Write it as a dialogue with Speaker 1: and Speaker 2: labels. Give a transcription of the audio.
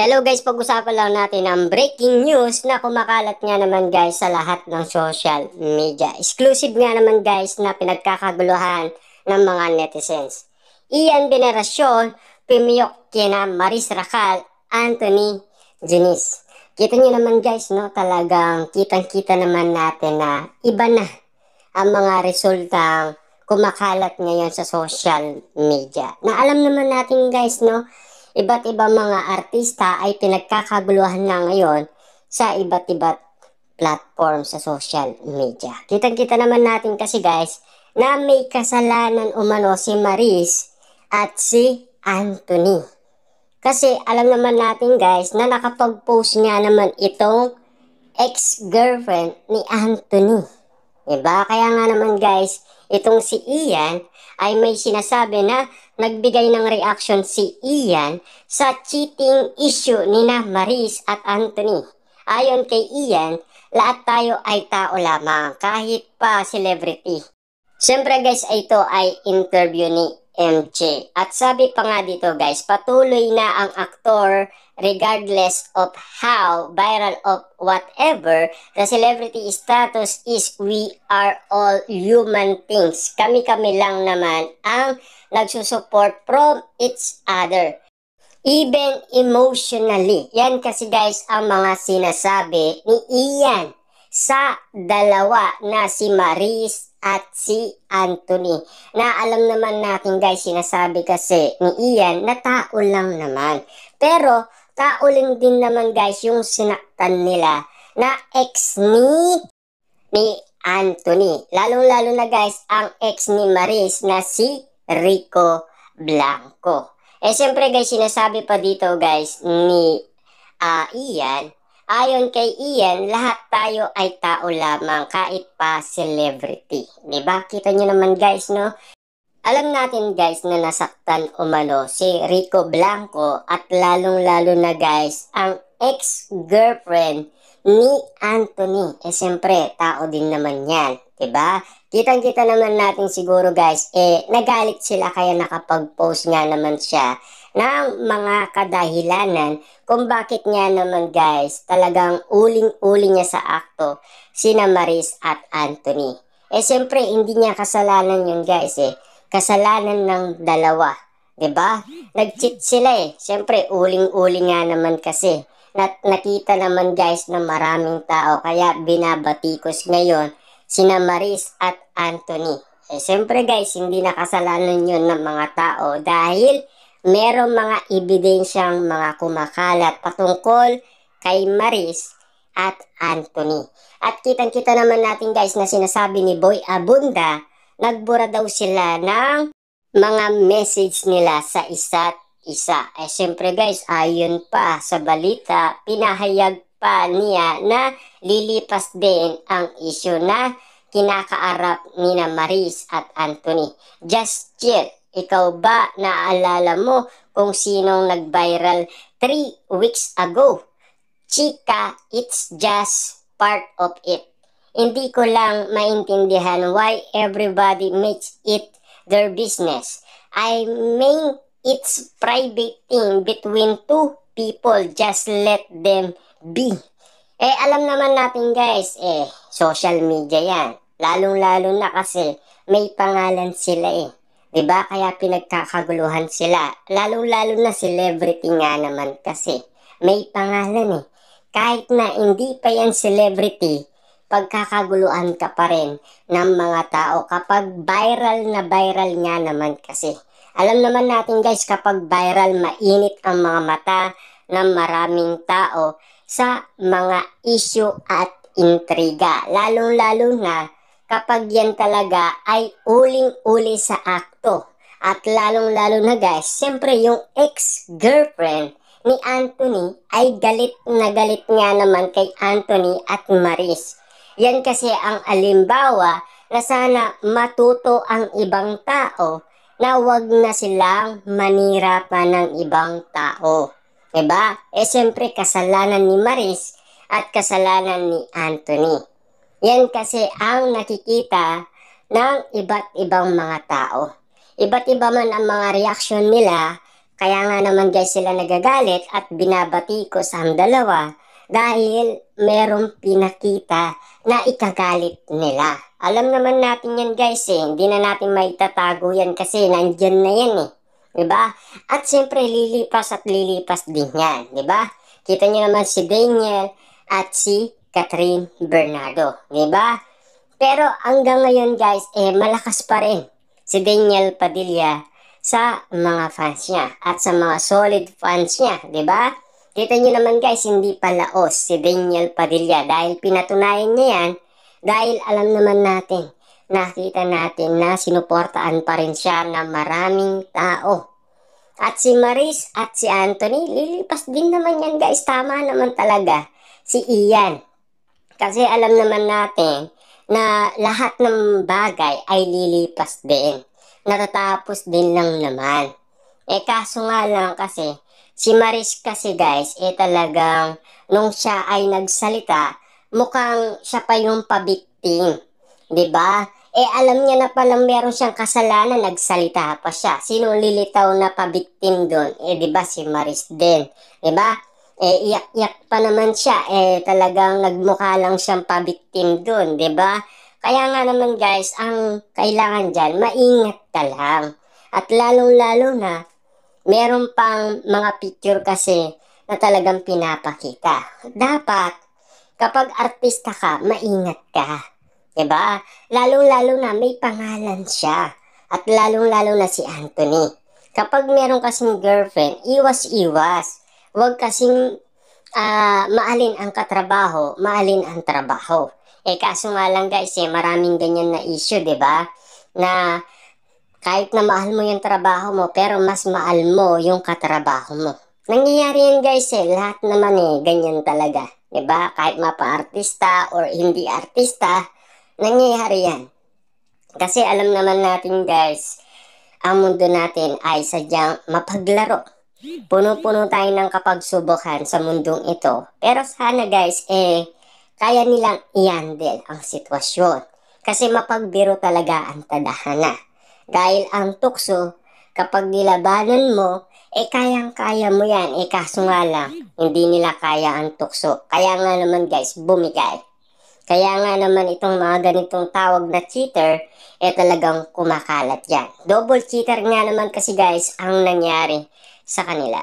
Speaker 1: Hello guys, pag-usapan lang natin ang breaking news na kumakalat nga naman guys sa lahat ng social media. Exclusive nga naman guys na pinagkakaguluhan ng mga netizens. Ian Veneracion, pumiyok kina Maris Racal, Anthony Juniz. Kita nyo naman guys, no? Talagang kitang-kita naman natin na iba na ang mga resultang kumakalat ngayon sa social media. Na alam naman natin guys, no? Iba't ibang mga artista ay pinagkakaguluhan na ngayon sa iba't platform sa social media. Kitang-kita naman natin kasi guys na may kasalanan umano si Maris at si Anthony. Kasi alam naman natin guys na nakapag-post nga naman itong ex-girlfriend ni Anthony. Diba? Kaya nga naman guys, itong si Ian ay may sinasabi na nagbigay ng reaction si Ian sa cheating issue ni na Maris at Anthony. Ayon kay Ian, lahat tayo ay tao lamang kahit pa celebrity. Siyempre guys, ito ay interview ni MJ. At sabi pa nga dito guys, patuloy na ang aktor regardless of how viral of whatever the celebrity status is, we are all human things. Kami-kami lang naman ang nagsusupport from each other. Even emotionally. Yan kasi guys ang mga sinasabi ni Ian sa dalawa na si Maris at si Anthony. Na alam naman natin guys, sinasabi kasi ni Ian na tao lang naman. Pero tao lang din naman guys yung sinaktan nila na ex ni Anthony. Lalong-lalo na guys ang ex ni Maris na si Rico Blanco. Siyempre guys, sinasabi pa dito guys ni Ian, ayon kay Ian, lahat tayo ay tao lamang kahit pa celebrity. Diba? Kita nyo naman guys, no? Alam natin guys na nasaktan umano si Rico Blanco at lalong-lalo na guys ang ex-girlfriend ni Anthony. Siyempre, tao din naman yan. Diba? Kitang-kita naman natin siguro guys, nagalit sila kaya nakapag-post nga naman siya ng mga kadahilanan kung bakit nga naman guys talagang uling-uli niya sa akto sina Maris at Anthony. Siyempre, hindi niya kasalanan yun guys kasalanan ng dalawa. Diba? Nag-cheat sila Siyempre, uling-uli nga naman kasi. Nakita naman guys na maraming tao kaya binabatikos ngayon sina Maris at Anthony. Siyempre guys, hindi nakasalanan yun ng mga tao dahil merong mga ebidensyang mga kumakalat patungkol kay Maris at Anthony. At kitang-kita naman natin guys na sinasabi ni Boy Abunda, nagbura daw sila ng mga message nila sa isa't isa. Siyempre guys, ayon pa sa balita, pinahayag pa niya na lilipas din ang issue na kinakaarap ni na Maris at Anthony. Just chill. Ikaw ba naalala mo kung sinong nag-viral 3 weeks ago? Chika, it's just part of it. Hindi ko lang maintindihan why everybody makes it their business. I mean, it's private thing between two people. Just let them be. Alam naman natin guys, social media yan. Lalong-lalo na kasi may pangalan sila Diba? Kaya pinagkakaguluhan sila. Lalong-lalo na celebrity nga naman kasi. May pangalan Kahit na hindi pa yan celebrity, pagkakaguluhan ka pa rin ng mga tao kapag viral nga naman kasi. Alam naman natin guys, kapag viral, mainit ang mga mata ng maraming tao sa mga issue at intriga. Lalong-lalo na kapag yan talaga ay uling-uli sa akto. At lalong-lalo na guys, siyempre yung ex-girlfriend ni Anthony ay galit nga naman kay Anthony at Maris. Yan kasi ang alimbawa na sana matuto ang ibang tao na wag na silang manira pa ng ibang tao. Diba? Siyempre kasalanan ni Maris at kasalanan ni Anthony. Yan kasi ang nakikita ng iba't ibang mga tao. Iba't iba man ang mga reaksyon nila Kaya nga naman guys sila nagagalit at binabatikos ang dalawa dahil merong pinakita na ikagalit nila. Alam naman natin yan guys hindi na natin maitatago yan kasi nandyan na yan Diba? At siyempre lilipas at lilipas din yan, diba? Kita niyo naman si Daniel at si Catherine Bernardo, diba? Pero hanggang ngayon guys, malakas pa rin si Daniel Padilla sa mga fans niya at sa mga solid fans niya, di ba? Kita niyo naman guys, hindi palaos si Daniel Padilla dahil pinatunayan niya yan dahil alam naman natin, nakita natin na sinuportaan pa rin siya ng maraming tao. At si Maris at si Anthony, lilipas din naman yan guys, tama naman talaga si Ian. Kasi alam naman natin na lahat ng bagay ay lilipas din. Natatapos din lang naman. Kaso nga lang kasi, si Maris kasi guys, talagang nung siya ay nagsalita, mukhang siya pa yung pabiktim. 'Di ba? Alam niya na palang meron siyang kasalanan, nagsalita pa siya. Sino lilitaw na pabiktim doon? 'Di ba si Maris din? 'Di ba? Iyak-iyak pa naman siya. Talagang nagmukha lang siyang pabiktim doon, 'di ba? Kaya nga naman guys, ang kailangan dyan, maingat ka lang. At lalong-lalo na, meron pang mga picture kasi na talagang pinapakita. Dapat, kapag artista ka, maingat ka. Diba? Lalong-lalo na may pangalan siya. At lalong-lalo na si Anthony. Kapag meron kasing girlfriend, iwas-iwas. Huwag kasing maalin ang katrabaho, maalin ang trabaho. Kaso nga lang guys, maraming ganyan na issue, 'di ba? Na kahit na mahal mo yung trabaho mo, pero mas mahal mo yung katrabaho mo. Nangyayari yan guys lahat naman ganyan talaga. 'Di ba? Kahit mapa-artista or hindi artista, nangyayari yan. Kasi alam naman natin guys, ang mundo natin ay sadyang mapaglaro. Puno-puno tayo ng kapagsubukan sa mundong ito. Pero sana guys, kaya nilang i-handle ang sitwasyon. Kasi mapagbiro talaga ang tadhana. Dahil ang tukso, kapag nilabanan mo, kayang-kaya mo yan. Kaso nga lang, hindi nila kaya ang tukso. Kaya nga naman guys, bumigay. Kaya nga naman itong mga ganitong tawag na cheater, talagang kumakalat yan. Double cheater nga naman kasi guys ang nangyari sa kanila.